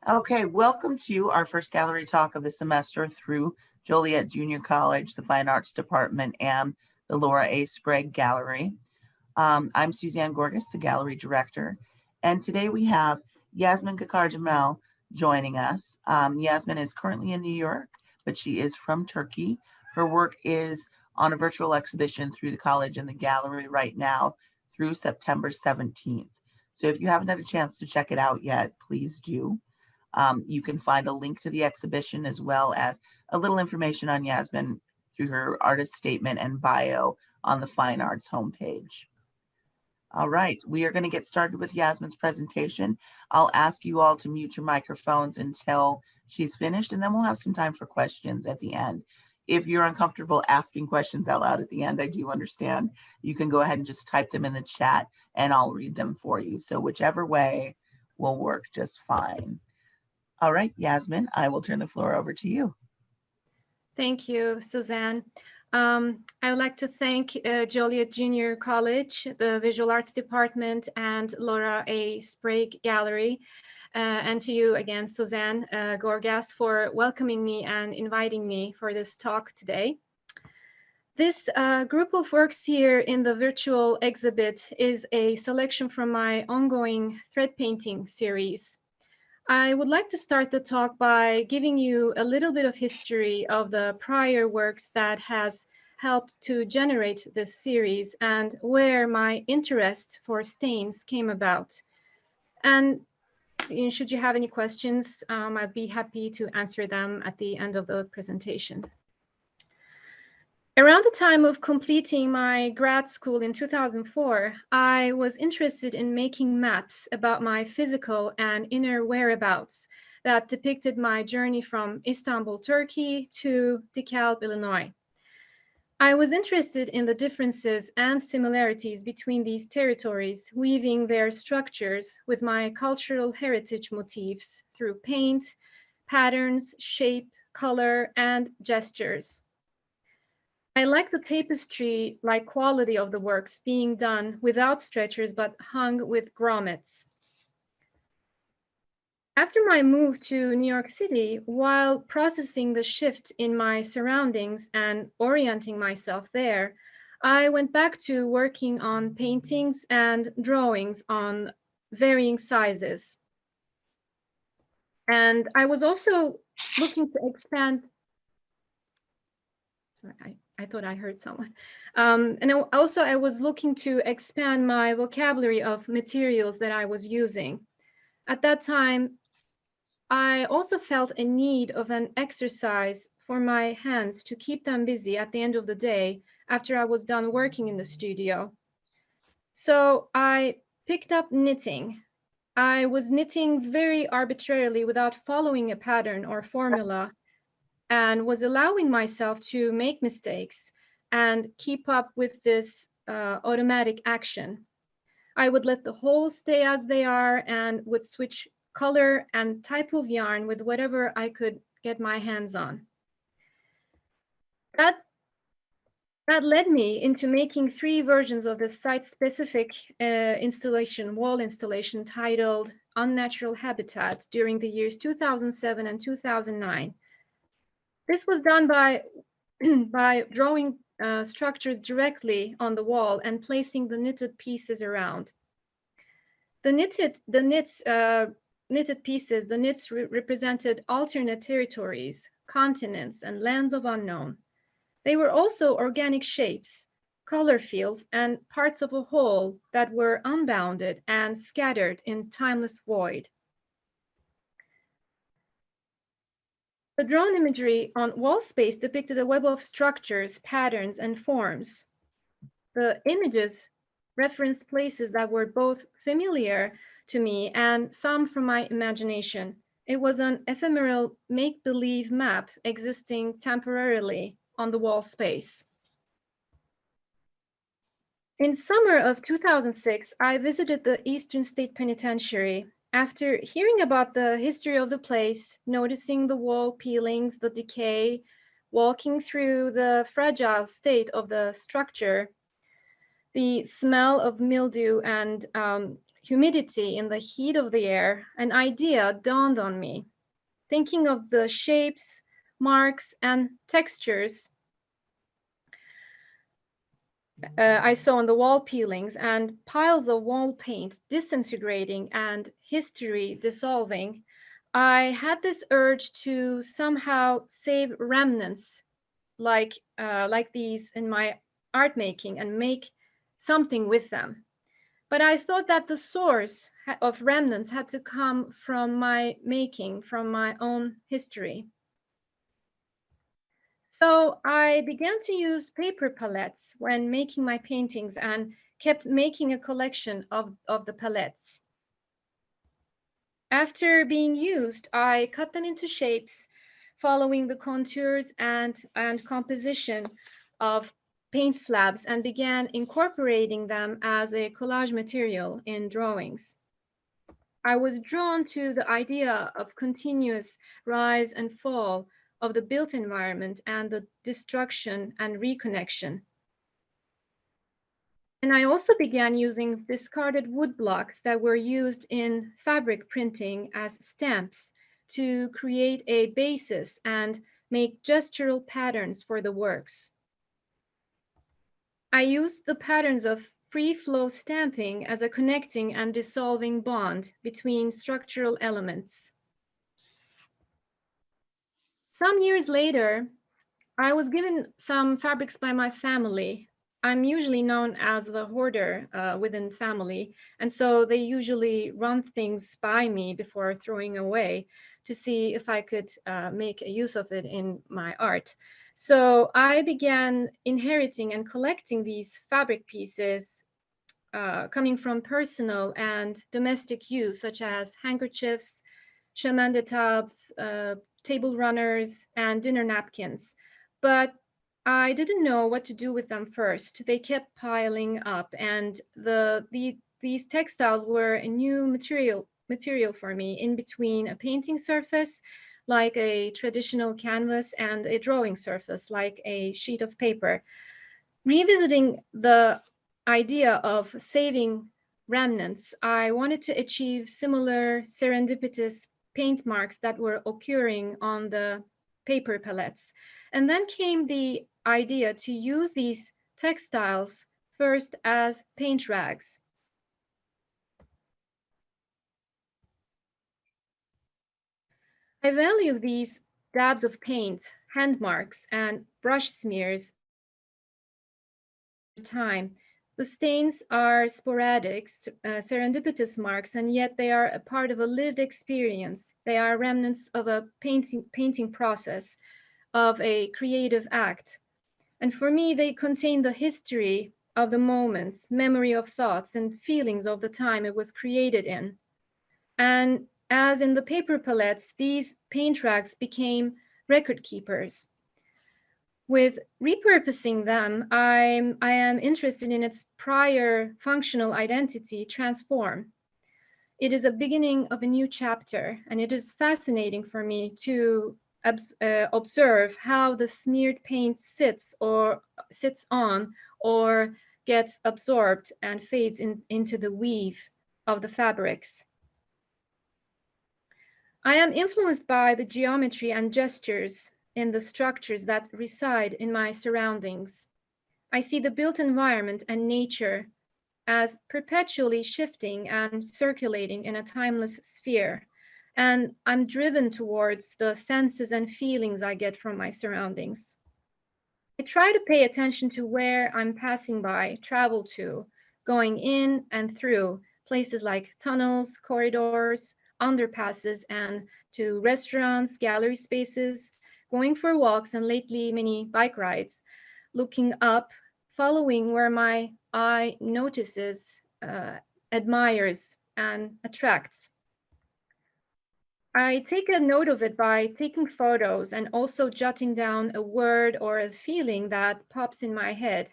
Okay, welcome to our first gallery talk of the semester through Joliet Junior College, the Fine Arts Department, and the Laura A. Sprague Gallery. I'm Suzanne Gorgas, the gallery director, and today we have Yasemin Kackar-Demirel joining us. Yasemin is currently in New York, but she is from Turkey. Her work is on a virtual exhibition through the college and the gallery right now through September 17th. So if you haven't had a chance to check it out yet, please do. You can find a link to the exhibition as well as a little information on Yasemin through her artist statement and bio on the Fine Arts homepage. All right, we are going to get started with Yasemin's presentation. I'll ask you all to mute your microphones until she's finished, and then we'll have some time for questions at the end. If you're uncomfortable asking questions out loud at the end, I do understand. You can go ahead and just type them in the chat and I'll read them for you. So whichever way will work just fine. All right, Yasemin, I will turn the floor over to you. Thank you, Suzanne. I would like to thank Joliet Junior College, the Visual Arts Department, and Laura A. Sprague Gallery, and to you again, Suzanne Gorgas, for welcoming me and inviting me for this talk today. This group of works here in the virtual exhibit is a selection from my ongoing thread painting series. I would like to start the talk by giving you a little bit of history of the prior works that has helped to generate this series and where my interest for stains came about. And should you have any questions, I'd be happy to answer them at the end of the presentation. Around the time of completing my grad school in 2004, I was interested in making maps about my physical and inner whereabouts that depicted my journey from Istanbul, Turkey to DeKalb, Illinois. I was interested in the differences and similarities between these territories, weaving their structures with my cultural heritage motifs through paint, patterns, shape, color, and gestures. I like the tapestry-like quality of the works being done without stretchers but hung with grommets. After my move to New York City, while processing the shift in my surroundings and orienting myself there, I went back to working on paintings and drawings on varying sizes. And I was also looking to expand. Sorry, I thought I heard someone. And also I was looking to expand my vocabulary of materials that I was using. At that time, I also felt a need of an exercise for my hands to keep them busy at the end of the day after I was done working in the studio. So I picked up knitting. I was knitting very arbitrarily without following a pattern or formula, and was allowing myself to make mistakes and keep up with this automatic action. I would let the holes stay as they are and would switch color and type of yarn with whatever I could get my hands on. That led me into making 3 versions of the site-specific wall installation titled Unnatural Habitat during the years 2007 and 2009. This was done by drawing structures directly on the wall and placing the knitted pieces around. The knitted pieces represented alternate territories, continents, and lands of unknown. They were also organic shapes, color fields, and parts of a whole that were unbounded and scattered in timeless void. The drawn imagery on wall space depicted a web of structures, patterns, and forms. The images referenced places that were both familiar to me and some from my imagination. It was an ephemeral make-believe map existing temporarily on the wall space. In summer of 2006, I visited the Eastern State Penitentiary. After hearing about the history of the place, noticing the wall peelings, the decay, walking through the fragile state of the structure, the smell of mildew and humidity in the heat of the air, an idea dawned on me. Thinking of the shapes, marks, and textures I saw on the wall peelings and piles of wall paint disintegrating and history dissolving, I had this urge to somehow save remnants like these in my art making and make something with them. But I thought that the source of remnants had to come from my making, from my own history. So I began to use paper palettes when making my paintings and kept making a collection of the palettes. After being used, I cut them into shapes, following the contours and composition of paint slabs, and began incorporating them as a collage material in drawings. I was drawn to the idea of continuous rise and fall of the built environment and the destruction and reconnection. And I also began using discarded wood blocks that were used in fabric printing as stamps to create a basis and make gestural patterns for the works. I used the patterns of free flow stamping as a connecting and dissolving bond between structural elements. Some years later, I was given some fabrics by my family. I'm usually known as the hoarder within family, and so they usually run things by me before throwing away to see if I could make use of it in my art. So I began inheriting and collecting these fabric pieces coming from personal and domestic use, such as handkerchiefs, chemin de tables, table runners, and dinner napkins. But I didn't know what to do with them first. They kept piling up, and these textiles were a new material for me, in between a painting surface like a traditional canvas and a drawing surface like a sheet of paper. Revisiting the idea of saving remnants, I wanted to achieve similar serendipitous paint marks that were occurring on the paper palettes. And then came the idea to use these textiles first as paint rags. I value these dabs of paint, hand marks, and brush smears time. The stains are sporadic, serendipitous marks, and yet they are a part of a lived experience. They are remnants of a painting process, of a creative act. And for me, they contain the history of the moments, memory of thoughts, and feelings of the time it was created in. And as in the paper palettes, these paint rags became record keepers. With repurposing them, I am interested in its prior functional identity transform. It is a beginning of a new chapter, and it is fascinating for me to observe how the smeared paint sits on or gets absorbed and fades into the weave of the fabrics. I am influenced by the geometry and gestures in the structures that reside in my surroundings. I see the built environment and nature as perpetually shifting and circulating in a timeless sphere, and I'm driven towards the senses and feelings I get from my surroundings. I try to pay attention to where I'm passing by, travel to, going in and through places like tunnels, corridors, underpasses, and to restaurants, gallery spaces, going for walks, and lately many bike rides, looking up, following where my eye notices, admires, and attracts. I take a note of it by taking photos and also jotting down a word or a feeling that pops in my head.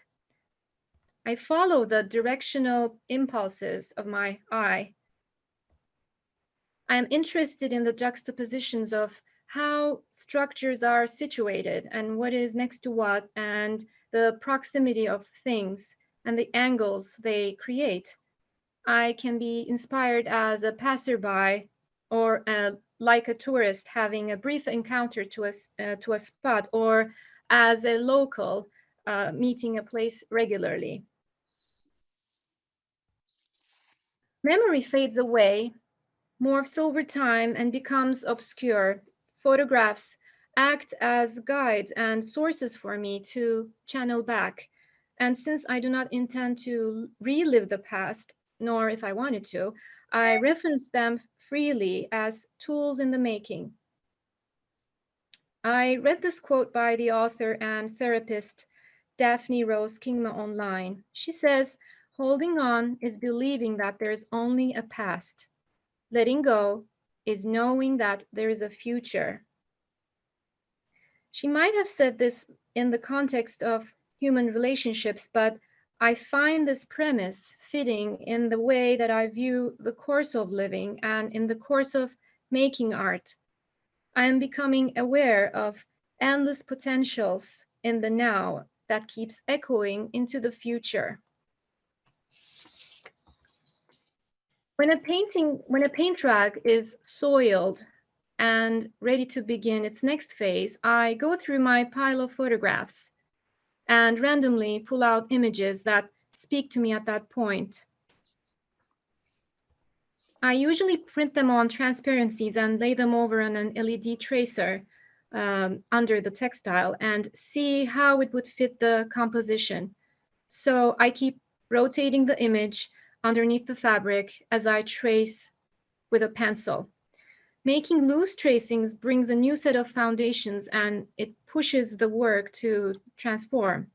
I follow the directional impulses of my eye. I am interested in the juxtapositions of how structures are situated and what is next to what, and the proximity of things and the angles they create. I can be inspired as a passerby or like a tourist having a brief encounter to a spot, or as a local meeting a place regularly. Memory fades away, morphs over time, and becomes obscure. Photographs act as guides and sources for me to channel back. And since I do not intend to relive the past, nor if I wanted to, I reference them freely as tools in the making. I read this quote by the author and therapist Daphne Rose Kingma online. She says, "Holding on is believing that there's only a past. Letting go is knowing that there is a future." She might have said this in the context of human relationships, but I find this premise fitting in the way that I view the course of living and in the course of making art. I am becoming aware of endless potentials in the now that keeps echoing into the future. When a paint rag is soiled and ready to begin its next phase, I go through my pile of photographs and randomly pull out images that speak to me at that point. I usually print them on transparencies and lay them over on an LED tracer under the textile and see how it would fit the composition. So I keep rotating the image underneath the fabric as I trace with a pencil. Making loose tracings brings a new set of foundations and it pushes the work to transform.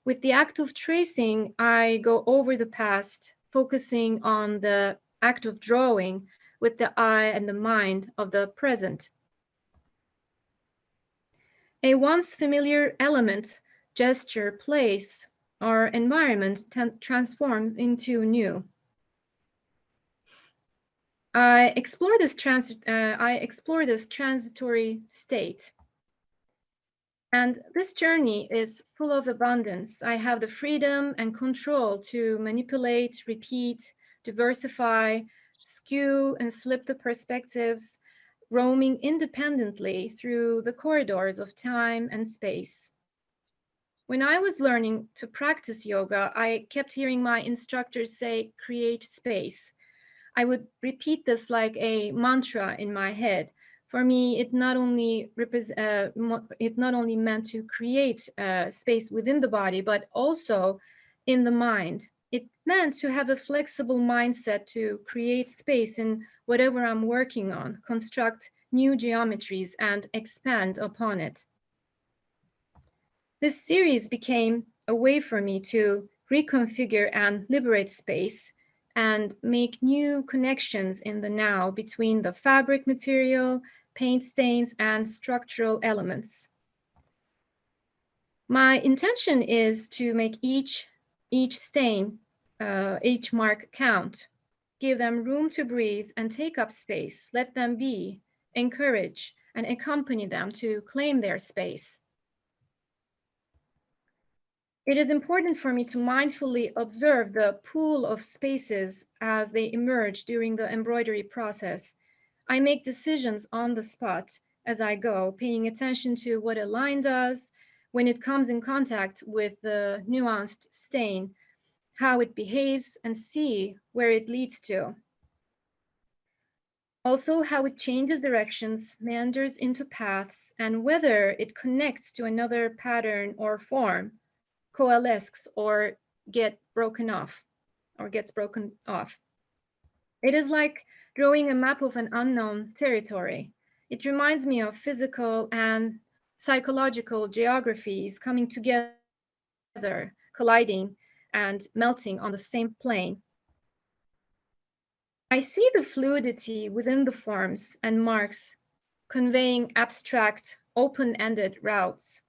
With the act of tracing, I go over the past, focusing on the act of drawing with the eye and the mind of the present. A once familiar element, gesture, place, or environment transforms into new. I explore this transitory state. And this journey is full of abundance. I have the freedom and control to manipulate, repeat, diversify, skew and slip the perspectives, roaming independently through the corridors of time and space. When I was learning to practice yoga, I kept hearing my instructors say, "Create space." I would repeat this like a mantra in my head. For me, it not only meant to create space within the body, but also in the mind. It meant to have a flexible mindset to create space in whatever I'm working on, construct new geometries, and expand upon it. This series became a way for me to reconfigure and liberate space and make new connections in the now between the fabric material, paint stains, and structural elements. My intention is to make each stain, each mark count, give them room to breathe and take up space, let them be, encourage, and accompany them to claim their space. It is important for me to mindfully observe the pool of spaces as they emerge during the embroidery process. I make decisions on the spot as I go, paying attention to what a line does when it comes in contact with the nuanced stain, how it behaves, and see where it leads to. Also, how it changes directions, meanders into paths, and whether it connects to another pattern or form, coalesces or gets broken off. It is like drawing a map of an unknown territory. It reminds me of physical and psychological geographies coming together, colliding, and melting on the same plane. I see the fluidity within the forms and marks, conveying abstract, open-ended routes.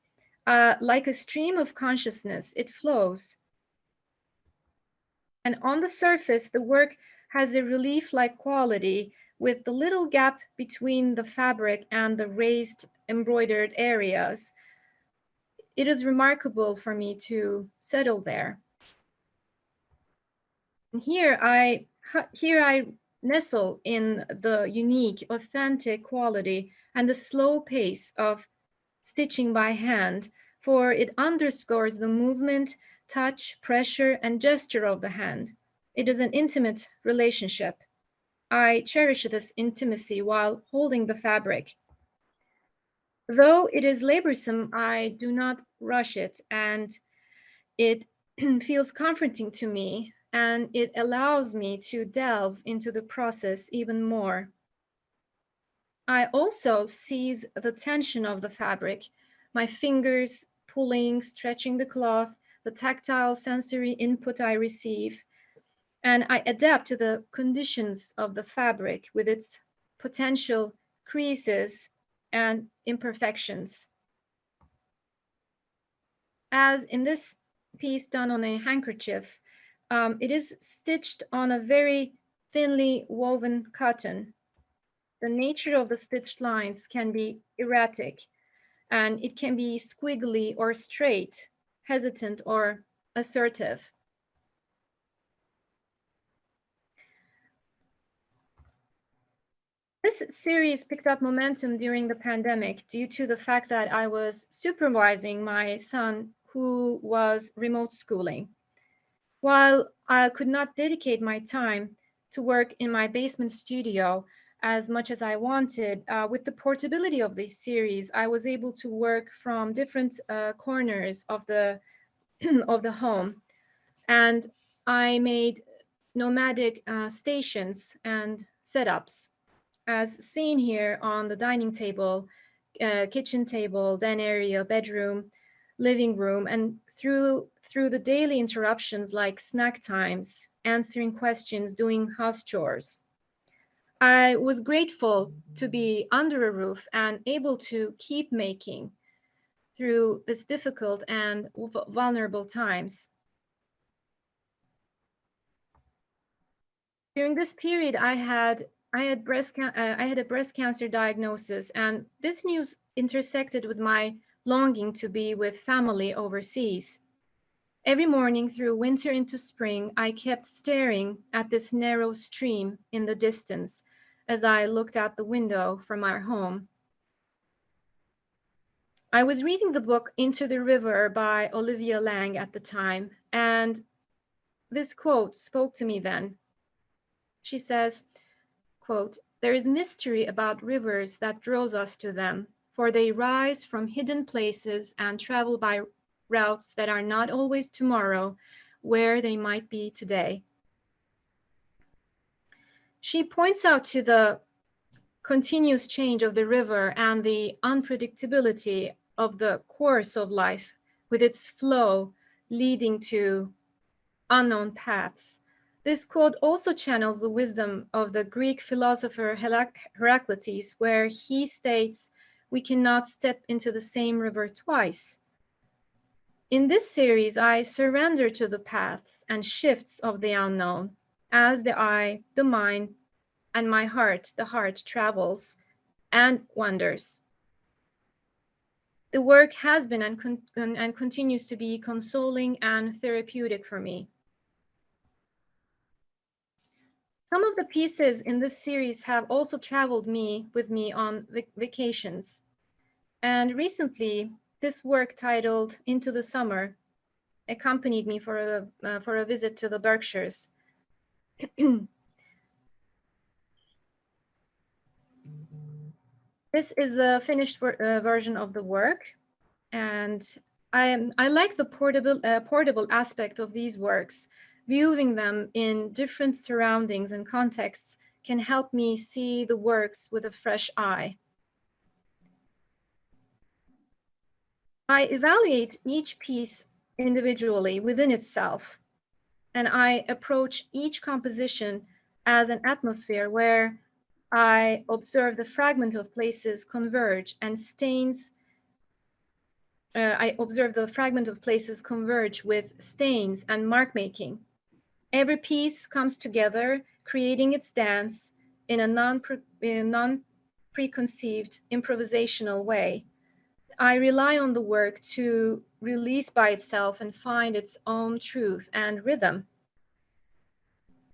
Like a stream of consciousness, it flows. And on the surface, the work has a relief-like quality with the little gap between the fabric and the raised embroidered areas. It is remarkable for me to settle there. And here I Here I nestle in the unique, authentic quality and the slow pace of stitching by hand, for it underscores the movement, touch, pressure, and gesture of the hand. It is an intimate relationship. I cherish this intimacy while holding the fabric. Though it is laborsome, I do not rush it, and it feels comforting to me, and it allows me to delve into the process even more. I also seize the tension of the fabric, my fingers pulling, stretching the cloth, the tactile sensory input I receive, and I adapt to the conditions of the fabric with its potential creases and imperfections. As in this piece done on a handkerchief, it is stitched on a very thinly woven cotton. The nature of the stitched lines can be erratic, and it can be squiggly or straight, hesitant or assertive. This series picked up momentum during the pandemic due to the fact that I was supervising my son who was remote schooling. While I could not dedicate my time to work in my basement studio as much as I wanted, with the portability of this series, I was able to work from different corners of the of the home, and I made nomadic stations and setups, as seen here on the dining table, kitchen table, den area, bedroom, living room, and through the daily interruptions like snack times, answering questions, doing house chores. I was grateful to be under a roof and able to keep making through this difficult and vulnerable times. During this period, I had a breast cancer diagnosis, and this news intersected with my longing to be with family overseas. Every morning through winter into spring, I kept staring at this narrow stream in the distance as I looked out the window from our home. I was reading the book Into the River by Olivia Lang at the time, and this quote spoke to me then. She says, quote, "There is mystery about rivers that draws us to them, for they rise from hidden places and travel by routes that are not always tomorrow, where they might be today." She points out to the continuous change of the river and the unpredictability of the course of life with its flow leading to unknown paths. This quote also channels the wisdom of the Greek philosopher Heraclitus, where he states, "We cannot step into the same river twice." In this series, I surrender to the paths and shifts of the unknown as the eye, the mind, and my heart, the heart, travels and wanders. The work has been and continues to be consoling and therapeutic for me. Some of the pieces in this series have also traveled with me on vacations. And recently, this work titled Into the Summer accompanied me for a visit to the Berkshires. This is the finished version of the work, and I like the portable aspect of these works. Viewing them in different surroundings and contexts can help me see the works with a fresh eye. I evaluate each piece individually within itself, and I approach each composition as an atmosphere where I observe the fragment of places converge and stains. I observe the fragment of places converge with stains and mark making. Every piece comes together, creating its dance in a non-preconceived improvisational way. I rely on the work to release by itself and find its own truth and rhythm.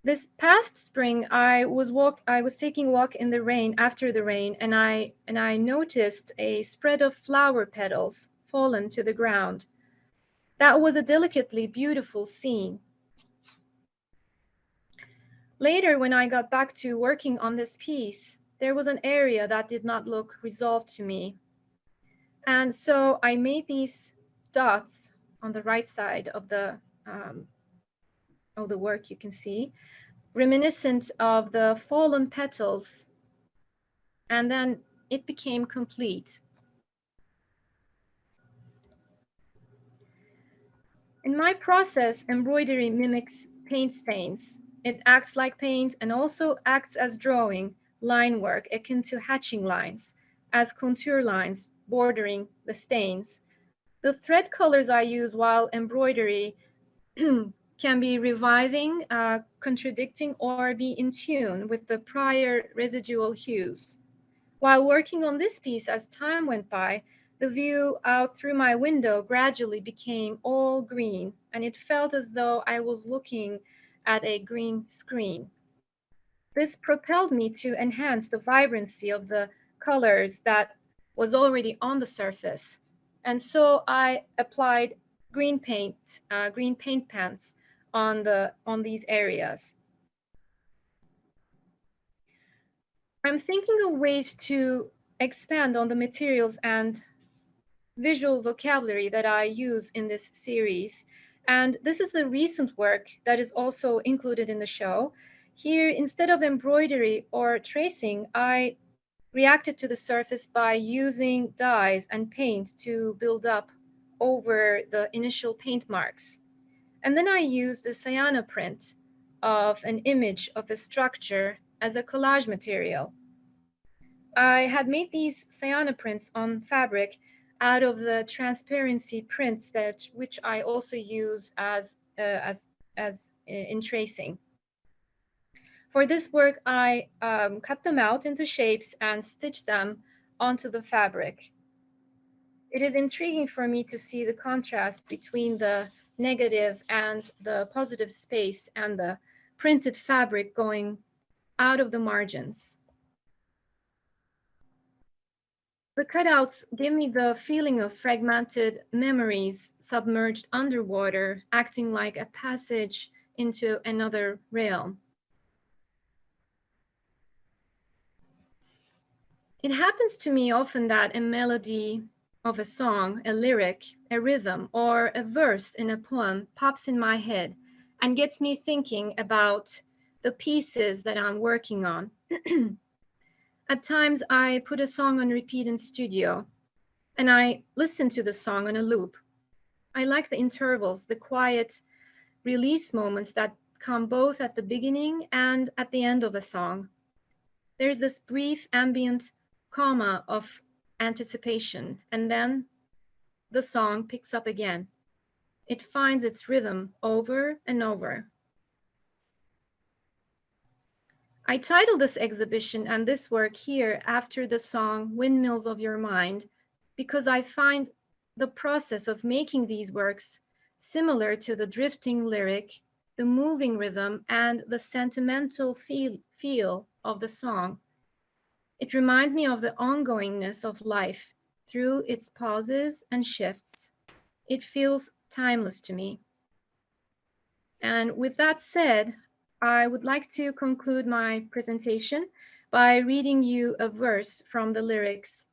This past spring, I was taking a walk in the rain after the rain, and I noticed a spread of flower petals fallen to the ground. That was a delicately beautiful scene. Later, when I got back to working on this piece, there was an area that did not look resolved to me. And so I made these dots on the right side of the work you can see, reminiscent of the fallen petals, and then it became complete. In my process, embroidery mimics paint stains. It acts like paint and also acts as drawing, line work akin to hatching lines, as contour lines bordering the stains. The thread colors I use while embroidery can be reviving, contradicting, or be in tune with the prior residual hues. While working on this piece, as time went by, the view out through my window gradually became all green, and it felt as though I was looking at a green screen. This propelled me to enhance the vibrancy of the colors that was already on the surface. And so I applied green paint pens on these areas. I'm thinking of ways to expand on the materials and visual vocabulary that I use in this series. And this is the recent work that is also included in the show. Here, instead of embroidery or tracing, I reacted to the surface by using dyes and paint to build up over the initial paint marks. And then I used a cyanoprint print of an image of a structure as a collage material. I had made these cyanoprint prints on fabric out of the transparency prints which I also use as in tracing. For this work, I cut them out into shapes and stitched them onto the fabric. It is intriguing for me to see the contrast between the negative and the positive space and the printed fabric going out of the margins. The cutouts give me the feeling of fragmented memories submerged underwater, acting like a passage into another realm. It happens to me often that a melody of a song, a lyric, a rhythm, or a verse in a poem pops in my head and gets me thinking about the pieces that I'm working on. At times, I put a song on repeat in studio, and I listen to the song on a loop. I like the intervals, the quiet release moments that come both at the beginning and at the end of a song. There's this brief ambient comma of anticipation, and then the song picks up again. It finds its rhythm over and over. I titled this exhibition and this work here after the song Windmills of Your Mind, because I find the process of making these works similar to the drifting lyric, the moving rhythm, and the sentimental feel of the song. It reminds me of the ongoingness of life through its pauses and shifts. It feels timeless to me. And with that said, I would like to conclude my presentation by reading you a verse from the lyrics.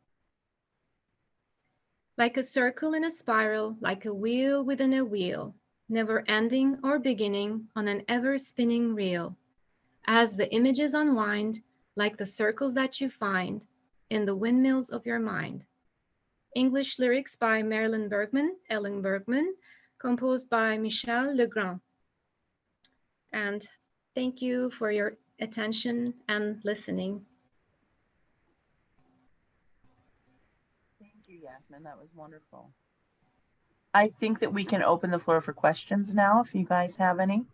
Like a circle in a spiral, like a wheel within a wheel, never ending or beginning on an ever-spinning reel, as the images unwind, like the circles that you find in the windmills of your mind. English lyrics by Marilyn Bergman, Ellen Bergman, composed by Michel Legrand. And thank you for your attention and listening. Thank you, Yasmin. That was wonderful. I think that we can open the floor for questions now, if you guys have any.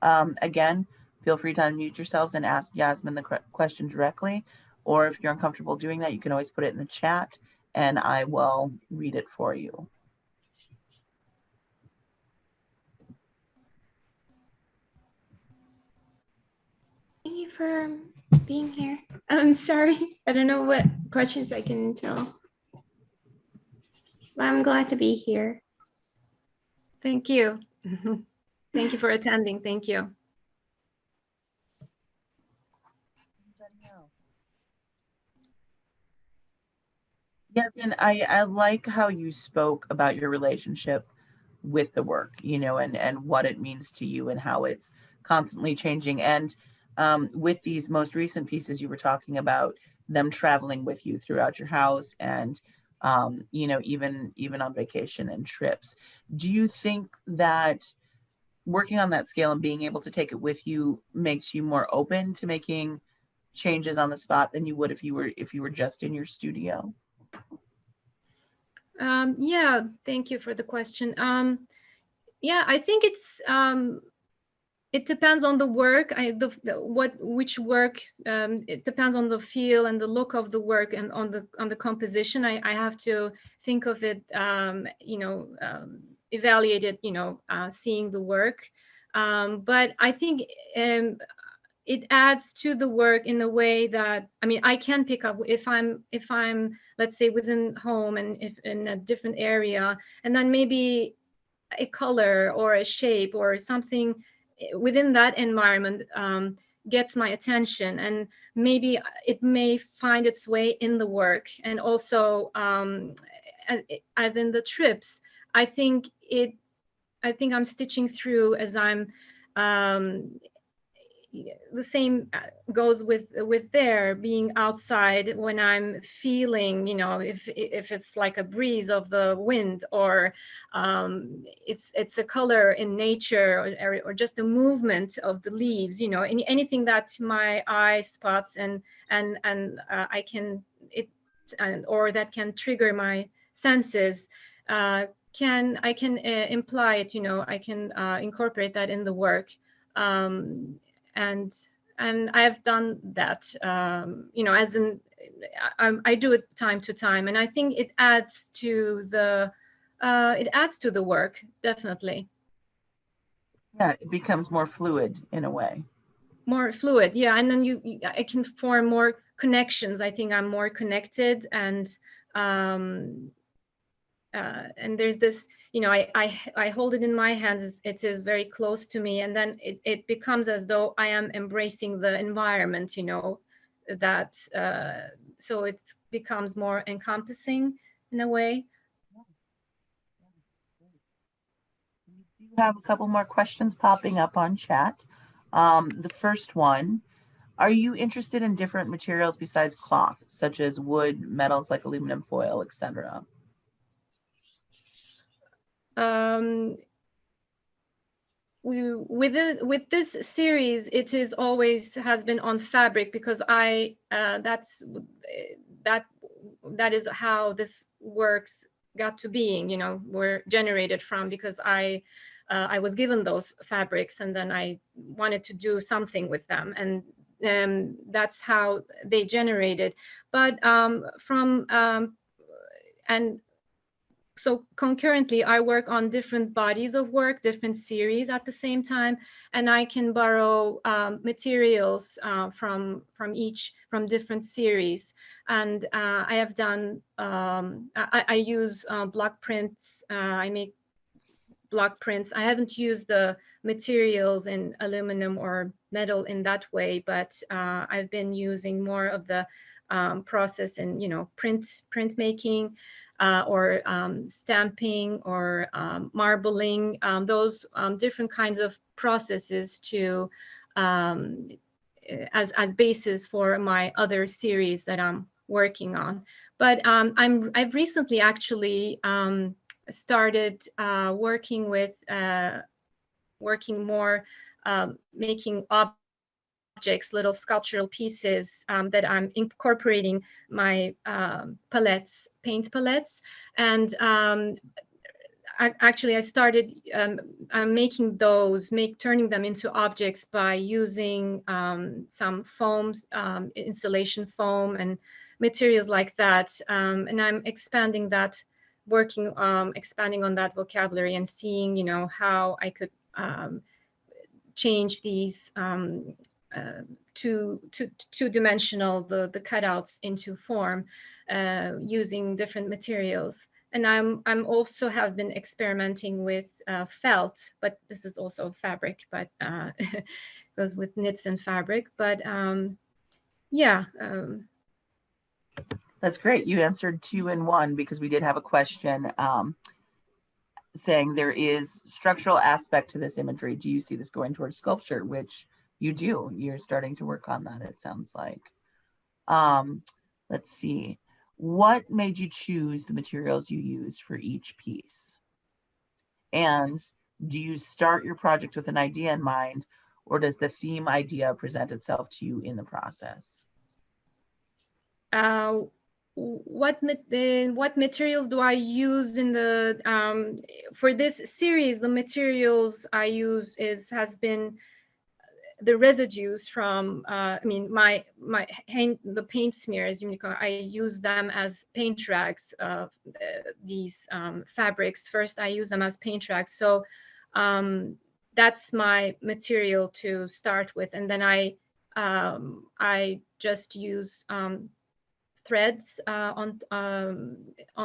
Again, feel free to unmute yourselves and ask Yasmin the question directly. Or if you're uncomfortable doing that, you can always put it in the chat and I will read it for you. you for being here. I'm sorry. I don't know what questions I can tell. But I'm glad to be here. Thank you. Thank you for attending. Thank you. Yasemin, I like how you spoke about your relationship with the work, you know, and what it means to you and how it's constantly changing. And with these most recent pieces, you were talking about them traveling with you throughout your house and, you know, even on vacation and trips. Do you think that working on that scale and being able to take it with you makes you more open to making changes on the spot than you would if you were just in your studio? Yeah, thank you for the question. Yeah, I think it depends on the work. Which work. It depends on the feel and the look of the work and on the composition. I have to think of it, you know, evaluate it, you know, seeing the work. But I think it adds to the work in a way that, I mean, I can pick up if I'm let's say within home and if in a different area, and then maybe a color or a shape or something within that environment gets my attention, and maybe it may find its way in the work. And also as in the trips, I think I'm stitching through as I'm the same goes with there being outside when I'm feeling, you know, if it's like a breeze of the wind, or it's a color in nature, or just a movement of the leaves, you know, anything that my eye spots and I can or that can trigger my senses. I can imply it, you know, I can incorporate that in the work. And I've done that, you know, as in I do it time to time, and I think it adds to the work, definitely. Yeah, it becomes more fluid in a way. More fluid, yeah, and then I can form more connections. I think I'm more connected, and there's this, you know, I hold it in my hands. It is very close to me, and then it becomes as though I am embracing the environment, you know, that so it becomes more encompassing in a way. We do have a couple more questions popping up on chat. The first one, are you interested in different materials besides cloth, such as wood, metals like aluminum foil, etc.? With this series, it is always has been on fabric, because that is how this works got to being, you know, were generated from, because I was given those fabrics, and then I wanted to do something with them, and that's how they generated. But and so concurrently, I work on different bodies of work, different series at the same time, and I can borrow materials from different series. And I have done, I use block prints. I make block prints. I haven't used the materials in aluminum or metal in that way, but I've been using more of the process in, you know, printmaking, or stamping, or marbling, those different kinds of processes to as basis for my other series that I'm working on. But I've recently actually started working with more making objects, little sculptural pieces that I'm incorporating my paint palettes. And actually I started I'm making those, turning them into objects by using some foams, installation foam and materials like that. And I'm expanding that, expanding on that vocabulary, and seeing, you know, how I could change these two-dimensional, the cutouts into form using different materials. And I'm also have been experimenting with felt, but this is also fabric, but goes with knits and fabric. But yeah. That's great. You answered 2 in 1, because we did have a question saying there is structural aspect to this imagery. Do you see this going towards sculpture? Which you do. You're starting to work on that, it sounds like. Let's see. What made you choose the materials you used for each piece? And do you start your project with an idea in mind, or does the theme idea present itself to you in the process? What materials do I use in the for this series? The materials I use has been the residues from I mean the paint smears. I use them as paint rags. These fabrics, first I use them as paint rags, so that's my material to start with, and then I just use threads on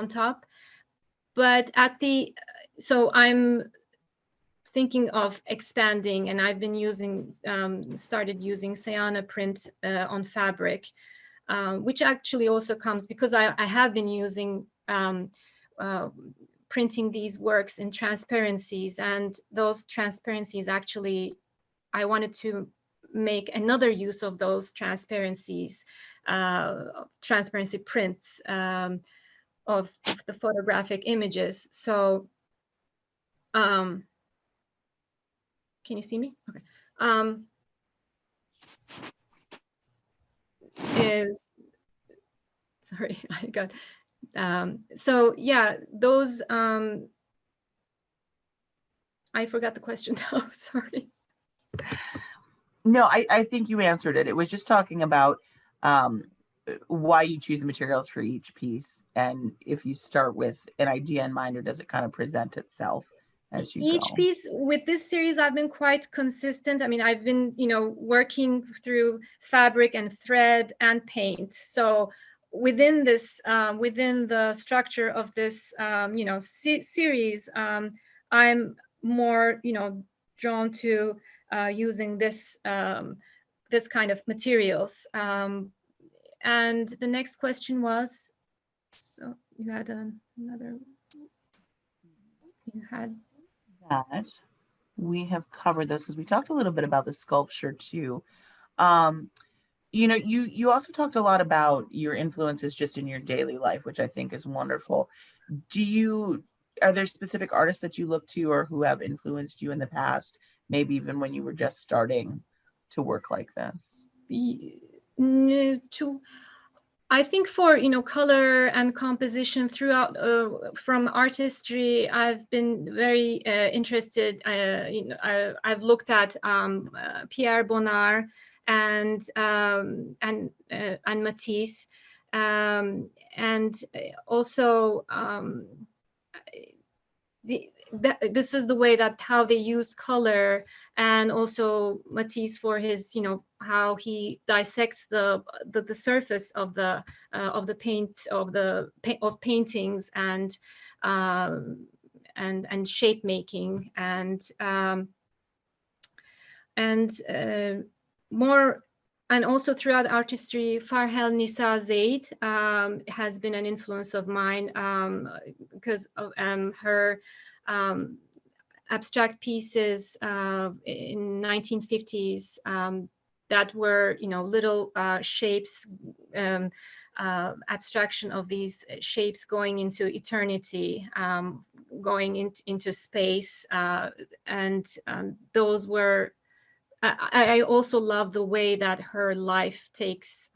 top. But so I'm thinking of expanding, and I've been started using Sayana print on fabric, which actually also comes because I have been using printing these works in transparencies, and those transparencies actually I wanted to make another use of those transparencies, transparency prints of the photographic images. So can you see me? Okay. Sorry, I got so yeah, those I forgot the question now. Sorry. No, I think you answered it. It was just talking about why you choose the materials for each piece, and if you start with an idea in mind, or does it kind of present itself as you each go? Piece with this series, I've been quite consistent. I mean, I've been working through fabric and thread and paint. So within this within the structure of this series, I'm more drawn to using this this kind of materials. And the next question was, so you had another, you had that we have covered those, because we talked a little bit about the sculpture too. You also talked a lot about your influences just in your daily life, which I think is wonderful. Are there specific artists that you look to, or who have influenced you in the past, maybe even when you were just starting to work like this? I think for color and composition throughout from artistry, I've been very interested. I've looked at Pierre Bonnard and Matisse, and also this is the way that how they use color, and also Matisse for his how he dissects the surface of the paint of paintings, and shape making, and more. And also throughout artistry, Farhel Nisa Zaid has been an influence of mine, because of her abstract pieces in 1950s that were little shapes, abstraction of these shapes going into eternity, going into space, and those were. I also love the way that her life takes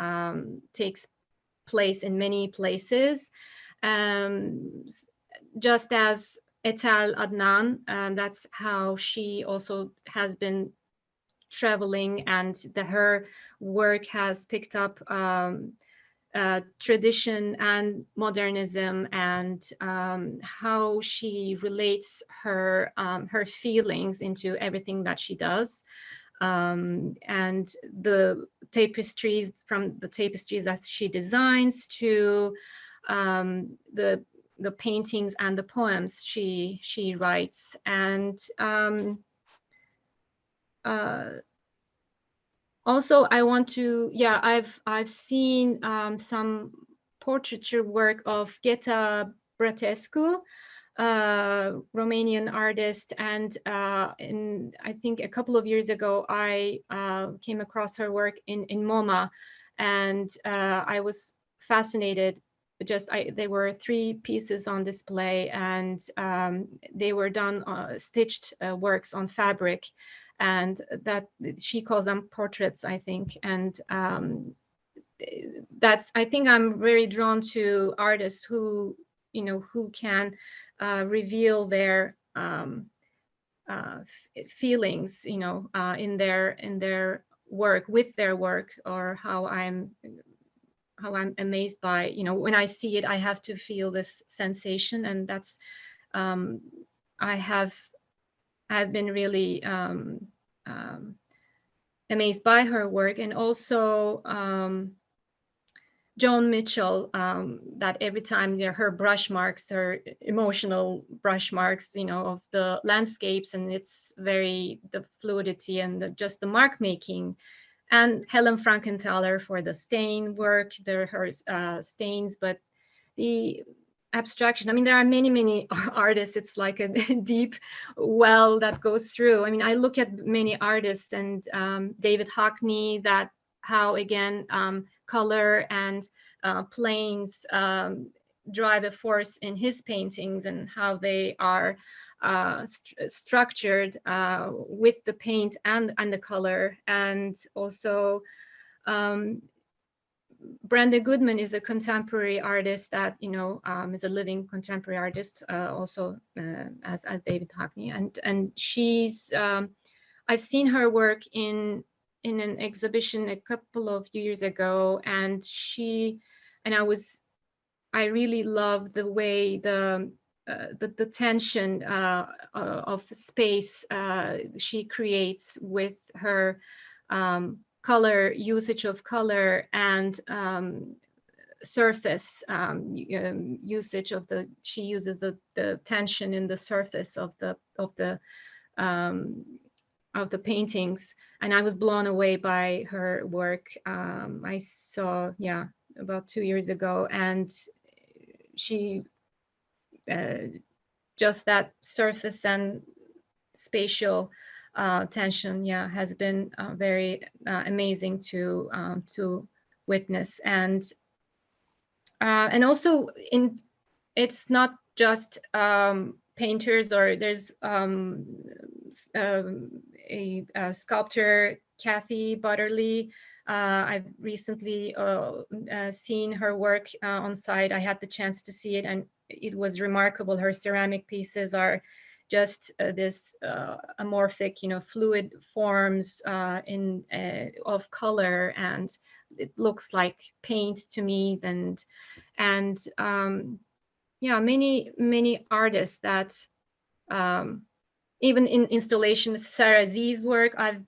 place in many places, just as Etel Adnan. That's how she also has been traveling, and her work has picked up tradition and modernism, and how she relates her feelings into everything that she does. and the tapestries, from the tapestries that she designs to the paintings and the poems she writes. And also I want to, yeah, I've seen some portraiture work of Gheta Bratescu, Romanian artist, and I think a couple of years ago I came across her work in MoMA, and I was fascinated. There were 3 pieces on display, and they were done stitched works on fabric, and that she calls them portraits, I think. And I think I'm very drawn to artists who, you know, who can reveal their feelings, you know, in their work, with their work, or how I'm amazed by, you know, when I see it, I have to feel this sensation. And that's I've been really amazed by her work. And also Joan Mitchell, that every time, you know, her brush marks, her emotional brush marks, you know, of the landscapes, and it's the fluidity and just the mark making. And Helen Frankenthaler for the stain work, her stains, but the abstraction. I mean, there are many artists. It's like a deep well that goes through. I mean, I look at many artists, and David Hockney, that how again color and planes drive a force in his paintings, and how they are structured with the paint and the color. And also Brenda Goodman is a contemporary artist that, you know, is a living contemporary artist, also as David Hockney, and she's I've seen her work in an exhibition a couple of years ago, and I really love the way the tension of space she creates with her color, usage of color, and surface usage of she uses the tension in the surface of the paintings. And I was blown away by her work. I saw, yeah, about 2 years ago, and she just that surface and spatial tension, yeah, has been very amazing to witness. And also it's not just painters, or there's a sculptor, Kathy Butterly. I've recently seen her work on site. I had the chance to see it, and it was remarkable. Her ceramic pieces are just this amorphic, you know, fluid forms of color, and it looks like paint to me. And yeah, many artists that even in installation, Sarah Z's work, I've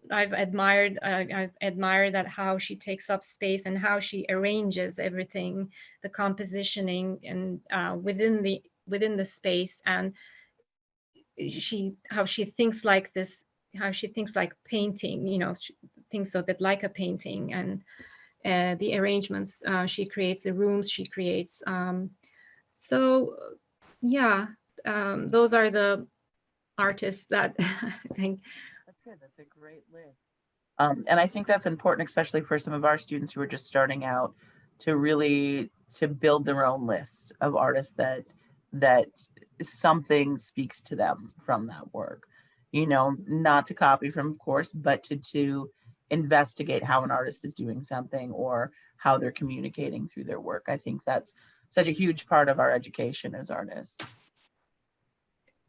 admired. I've admired that how she takes up space and how she arranges everything, the compositioning, and within the space, and how she thinks like this, how she thinks like painting, you know, she thinks of it like a painting, and the arrangements she creates, the rooms she creates. So yeah, those are the artists that I think. That's good. That's a great list. And I think that's important, especially for some of our students who are just starting out, to build their own lists of artists that something speaks to them from that work. You know, not to copy from, of course, but to investigate how an artist is doing something or how they're communicating through their work. I think that's such a huge part of our education as artists.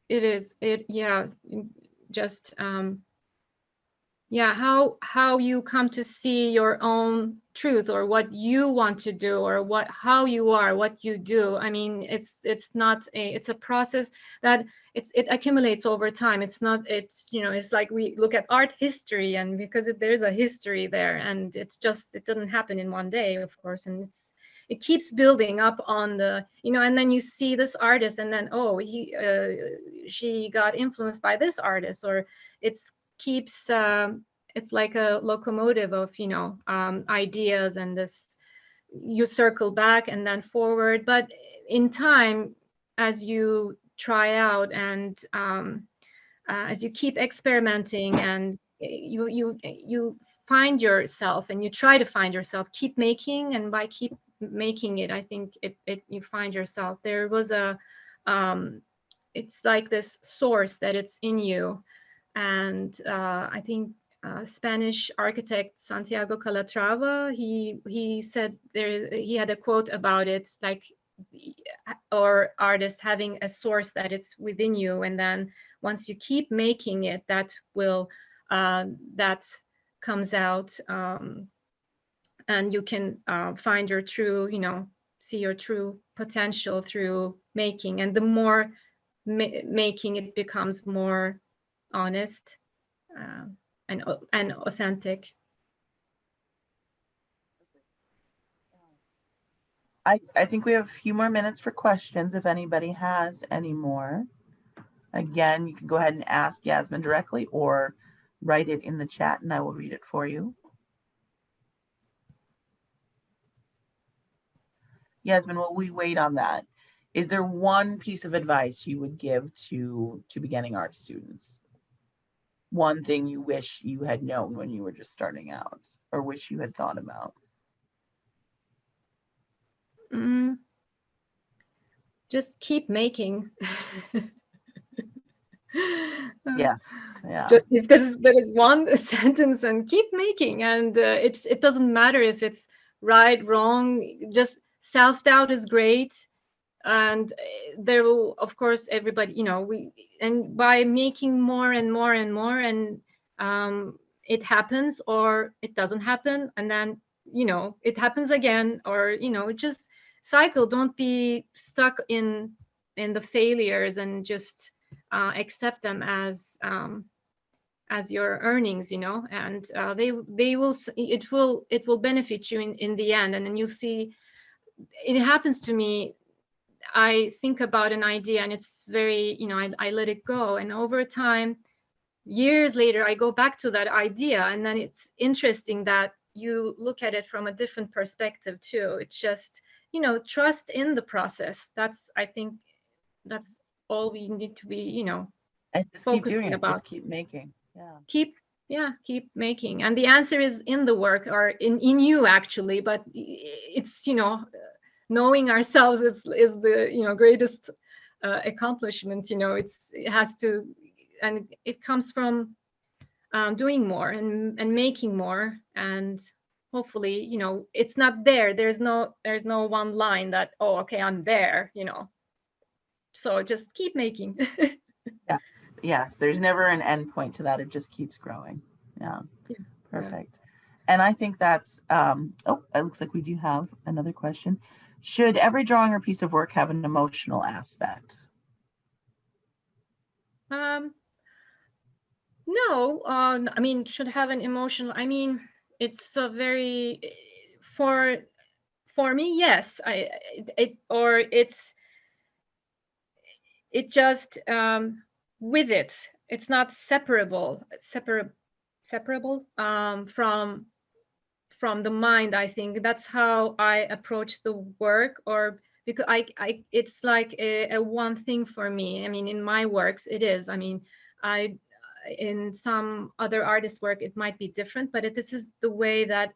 It is. Yeah, just yeah, how you come to see your own truth, or what you want to do, or how you are, what you do. I mean, it's not a, it's a process that it accumulates over time. It's not, it's, you know, it's like we look at art history, and because there's a history there, and it's just, it doesn't happen in one day, of course, and it keeps building up on the, you know, and then you see this artist, and then, oh, she got influenced by this artist, or it's keeps it's like a locomotive of, you know, ideas, and this, you circle back and then forward, but in time, as you try out, and as you keep experimenting, and you find yourself, and you try to find yourself, keep making, and by keep making it, I think it you find yourself. There was a it's like this source that it's in you. And I think Spanish architect Santiago Calatrava, he said, there, he had a quote about it, like, or artist having a source that it's within you, and then once you keep making it, that will that comes out, and you can find your true, you know, see your true potential through making, and the more making, it becomes more honest, and authentic. I think we have a few more minutes for questions if anybody has any more. Again, you can go ahead and ask Yasemin directly, or write it in the chat and I will read it for you. Yasemin, while we wait on that, is there one piece of advice you would give to beginning art students? One thing you wish you had known when you were just starting out, or wish you had thought about? Just keep making. Yes. Yeah. Just if there is one sentence, and keep making, and it doesn't matter if it's right, wrong. Just self-doubt is great, and there will, of course, everybody, you know, and by making more and more and more, and it happens, or it doesn't happen, and then, you know, it happens again, or, you know, just cycle. Don't be stuck in the failures, and just accept them as your earnings, you know, and they will, it will benefit you in the end. And then you see, it happens to me. I think about an idea, and it's very, you know, I let it go, and over time, years later, I go back to that idea, and then it's interesting that you look at it from a different perspective too. It's just, you know, trust in the process. I think that's all we need to be, you know, and just keep doing focusing it. about. Just keep making. Yeah. Keep making, and the answer is in the work, or in you, actually. But it's, you know, knowing ourselves is the, you know, greatest accomplishment. You know, it has to, and it comes from doing more, and making more, and hopefully, you know, it's not there. There's no one line that, oh, okay, I'm there, you know. So just keep making. Yes. Yes. There's never an end point to that. It just keeps growing. Yeah. Perfect. Yeah. And I think that's, oh, it looks like we do have another question. Should every drawing or piece of work have an emotional aspect? No, I mean, should have an emotional, I mean, it's a very, for me, yes, it just, with it's not separable from the mind. I think that's how I approach the work, or because it's like a one thing for me. I mean, in my works, it is. I mean, in some other artist work, it might be different, but this is the way that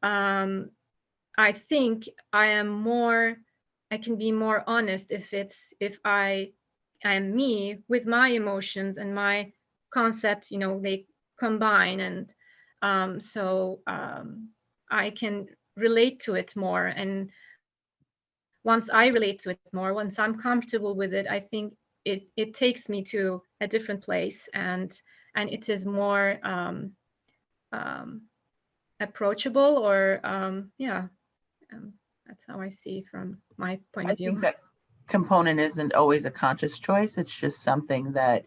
I think I can be more honest if I am me with my emotions and my concept, you know, they combine, and so I can relate to it more. And once I relate to it more, once I'm comfortable with it, I think it takes me to a different place, and it is more approachable, or that's how I see from my point I of view. think that component isn't always a conscious choice. It's just something that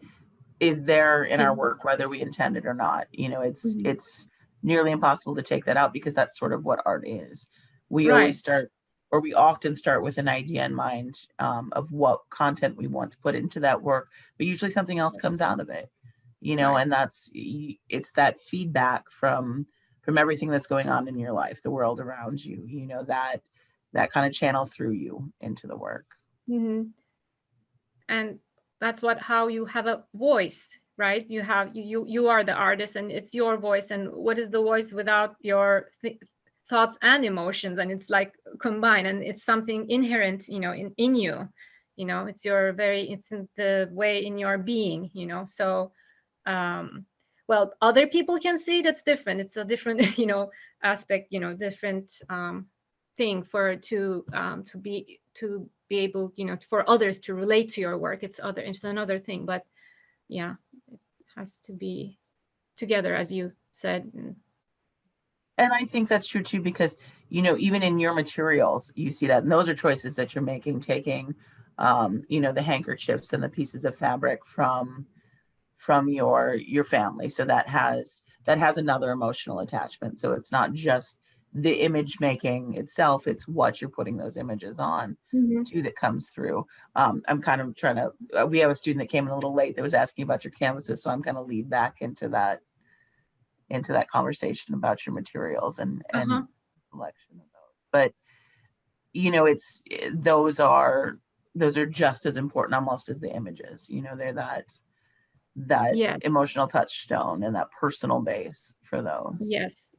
is there in our work, whether we intend it or not. You know, it's nearly impossible to take that out, because that's sort of what art is. We always start, or we often start with an idea in mind of what content we want to put into that work, but usually something else comes out of it, you know, and it's that feedback from everything that's going on in your life, the world around you, you know, that kind of channels through you into the work. And that's how you have a voice, right? You are the artist, and it's your voice. And what is the voice without your thoughts and emotions? And it's like combined, and it's something inherent, you know, in you, you know, it's in the way in your being, you know. So well, other people can see that's different. It's a different, you know, aspect, you know, different thing to be able, you know, for others to relate to your work. It's another thing, but yeah, it has to be together, as you said. And I think that's true too, because, you know, even in your materials, you see that, and those are choices that you're making, taking, you know, the handkerchiefs and the pieces of fabric from your family. So that has another emotional attachment. So it's not just the image making itself, it's what you're putting those images on too that comes through. I'm kind of trying to, we have a student that came in a little late that was asking about your canvases, so I'm going to lead back into that conversation about your materials and selection of those. But you know, those are just as important almost as the images. You know, they're that emotional touchstone and that personal base for those. Yes.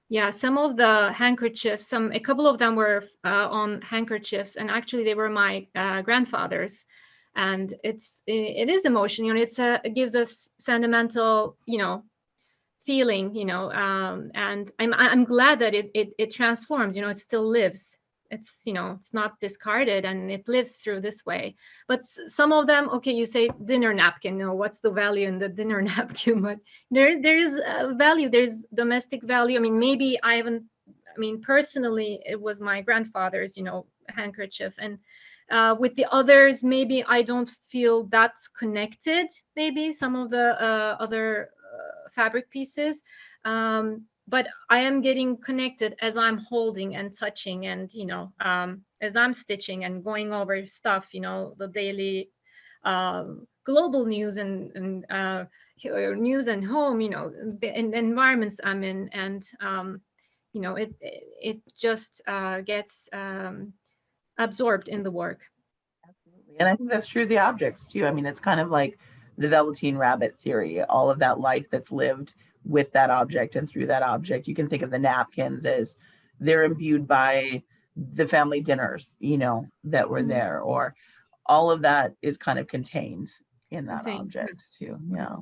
Yeah, some of the handkerchiefs, a couple of them were on handkerchiefs, and actually they were my grandfather's. And it is emotion, you know, it gives us sentimental, you know, feeling, you know, and I'm glad that it transforms, you know, it still lives. It's, you know, it's not discarded, and it lives through this way. But some of them, okay, you say dinner napkin, you know, what's the value in the dinner napkin? But there is a value, there's domestic value. I mean, maybe personally, it was my grandfather's, you know, handkerchief, and with the others, maybe I don't feel that connected, maybe some of the other fabric pieces, but I am getting connected as I'm holding and touching, and, you know, as I'm stitching and going over stuff, you know, the daily global news and news and home, you know, the environments I'm in, and you know, it just gets absorbed in the work. Absolutely. And I think that's true of the objects too. I mean, it's kind of like the Velveteen Rabbit theory, all of that life that's lived with that object and through that object. You can think of the napkins as they're imbued by the family dinners, you know, that were there, or all of that is kind of contained in that object too. Yeah.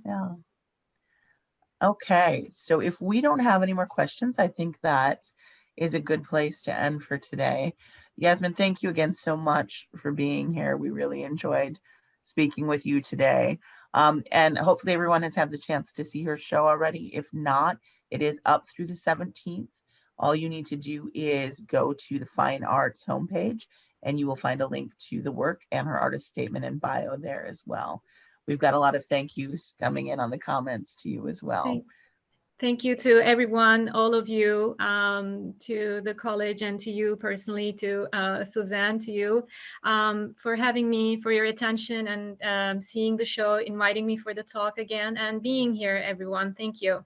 Yeah. Okay. So if we don't have any more questions, I think that is a good place to end for today. Yasemin, thank you again so much for being here. We really enjoyed speaking with you today. And hopefully everyone has had the chance to see her show already. If not, it is up through the 17th. All you need to do is go to the Fine Arts homepage, and you will find a link to the work and her artist statement and bio there as well. We've got a lot of thank yous coming in on the comments to you as well. Thank you to everyone, all of you, to the college, and to you personally, to Suzanne, to you, for having me, for your attention, and seeing the show, inviting me for the talk again, and being here, everyone. Thank you.